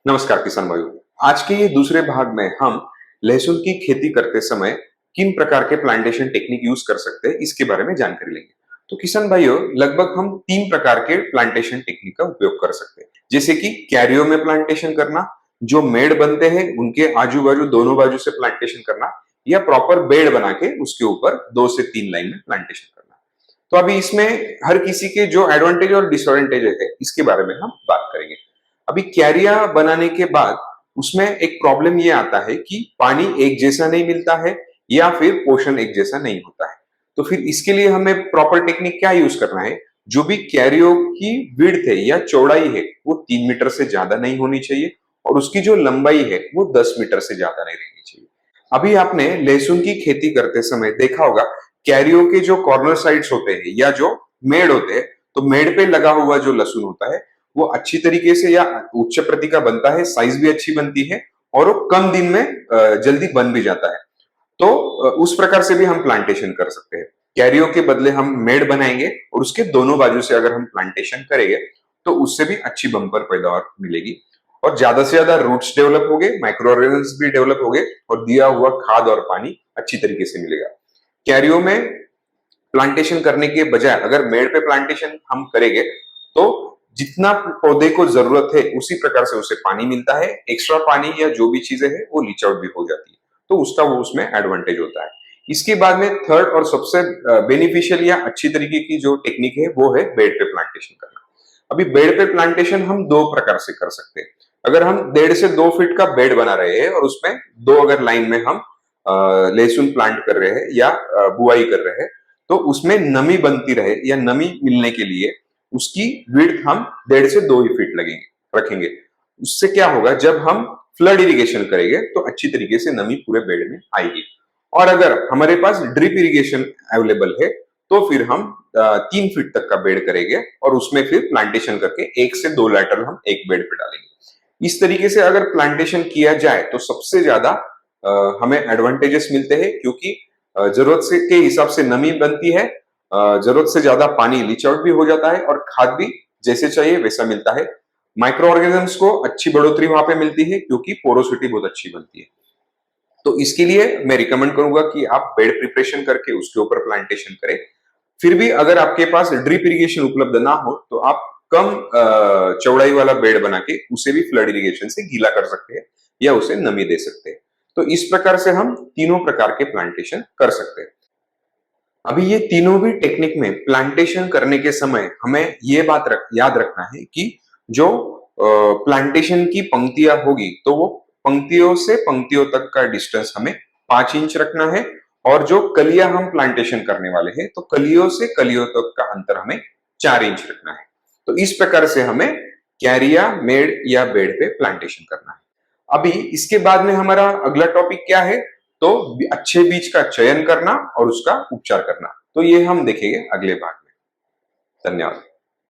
नमस्कार किसान भाइयों। आज के ये दूसरे भाग में हम लहसुन की खेती करते समय किन प्रकार के प्लांटेशन टेक्निक यूज कर सकते हैं इसके बारे में जानकारी लेंगे। तो किसान भाइयों, लगभग हम तीन प्रकार के प्लांटेशन टेक्निक का उपयोग कर सकते हैं, जैसे कि क्यारियों में प्लांटेशन करना, जो मेड़ बनते हैं उनके आजू बाजू दोनों बाजू से प्लांटेशन करना, या प्रॉपर बेड बना के उसके ऊपर 2 से 3 लाइन में प्लांटेशन करना। तो अभी इसमें हर किसी के जो एडवांटेज और डिसएडवांटेज है इसके बारे में हम बात करेंगे। अभी क्यारिया बनाने के बाद उसमें एक प्रॉब्लम ये आता है कि पानी एक जैसा नहीं मिलता है या फिर पोषण एक जैसा नहीं होता है। तो फिर इसके लिए हमें प्रॉपर टेक्निक क्या यूज करना है? जो भी क्यारियों की विड्थ है या चौड़ाई है वो 3 मीटर से ज्यादा नहीं होनी चाहिए और उसकी जो लंबाई है वो 10 मीटर से ज्यादा नहीं रहनी चाहिए। अभी आपने लहसुन की खेती करते समय देखा होगा, क्यारियों के जो कॉर्नर साइड्स होते हैं या जो मेड़ होते हैं, तो मेड़ पे लगा हुआ जो लहसुन होता है वो अच्छी तरीके से या उच्च प्रति का बनता है, साइज भी अच्छी बनती है और वो कम दिन में जल्दी बन भी जाता है। तो उस प्रकार से भी हम प्लांटेशन कर सकते हैं। कैरियो के बदले हम मेड़ बनाएंगे और उसके दोनों बाजू से अगर हम प्लांटेशन करेंगे तो उससे भी अच्छी बम्पर पैदावार मिलेगी और ज्यादा से ज्यादा रूट्स डेवलप हो गए, माइक्रो ऑर्गेनिज्म भी डेवलप हो गए और दिया हुआ खाद और पानी अच्छी तरीके से मिलेगा। कैरियो में प्लांटेशन करने के बजाय अगर मेड़ पे प्लांटेशन हम करेंगे तो जितना पौधे को जरूरत है उसी प्रकार से उसे पानी मिलता है, एक्स्ट्रा पानी या जो भी चीजें है वो लीच आउट भी हो जाती है, तो उसका वो उसमें एडवांटेज होता है। इसके बाद में थर्ड और सबसे बेनिफिशियल या अच्छी तरीके की जो टेक्निक है वो है बेड पे प्लांटेशन करना। अभी बेड पे प्लांटेशन हम दो प्रकार से कर सकते हैं। अगर हम 1.5 से 2 फीट का बेड बना रहे हैं और उसमें दो अगर लाइन में हम लहसुन प्लांट कर रहे हैं या बुआई कर रहे हैं, तो उसमें नमी बनती रहे या नमी मिलने के लिए उसकी विड्थ हम 1.5 से 2 ही फीट लगेंगे रखेंगे। उससे क्या होगा, जब हम फ्लड इरिगेशन करेंगे तो अच्छी तरीके से नमी पूरे बेड में आएगी। और अगर हमारे पास ड्रिप इरिगेशन अवेलेबल है तो फिर हम 3 फीट तक का बेड करेंगे और उसमें फिर प्लांटेशन करके 1 से 2 लैटरल हम एक बेड पे डालेंगे। इस तरीके से अगर प्लांटेशन किया जाए तो सबसे ज्यादा हमें एडवांटेजेस मिलते हैं, क्योंकि जरूरत से के हिसाब से नमी बनती है, जरूरत से ज्यादा पानी लीच आउट भी हो जाता है और खाद भी जैसे चाहिए वैसा मिलता है। माइक्रो ऑर्गेनिजम्स को अच्छी बढ़ोतरी वहां पे मिलती है क्योंकि पोरोसिटी बहुत अच्छी बनती है। तो इसके लिए मैं रिकमेंड करूंगा कि आप बेड प्रिपरेशन करके उसके ऊपर प्लांटेशन करें। फिर भी अगर आपके पास ड्रिप इरिगेशन उपलब्ध ना हो तो आप कम चौड़ाई वाला बेड बना के उसे भी फ्लड इरिगेशन से गीला कर सकते हैं या उसे नमी दे सकते हैं। तो इस प्रकार से हम तीनों प्रकार के प्लांटेशन कर सकते हैं। अभी ये तीनों भी टेक्निक में प्लांटेशन करने के समय हमें ये बात याद रखना है कि जो प्लांटेशन की पंक्तियां होगी तो वो पंक्तियों से पंक्तियों तक का डिस्टेंस हमें 5 इंच रखना है और जो कलियां हम प्लांटेशन करने वाले हैं तो कलियों से कलियों तक का अंतर हमें 4 इंच रखना है। तो इस प्रकार से हमें क्यारिया, मेड़ या बेड पे प्लांटेशन करना है। अभी इसके बाद में हमारा अगला टॉपिक क्या है? तो अच्छे बीज का चयन करना और उसका उपचार करना। तो ये हम देखेंगे अगले भाग में। धन्यवाद।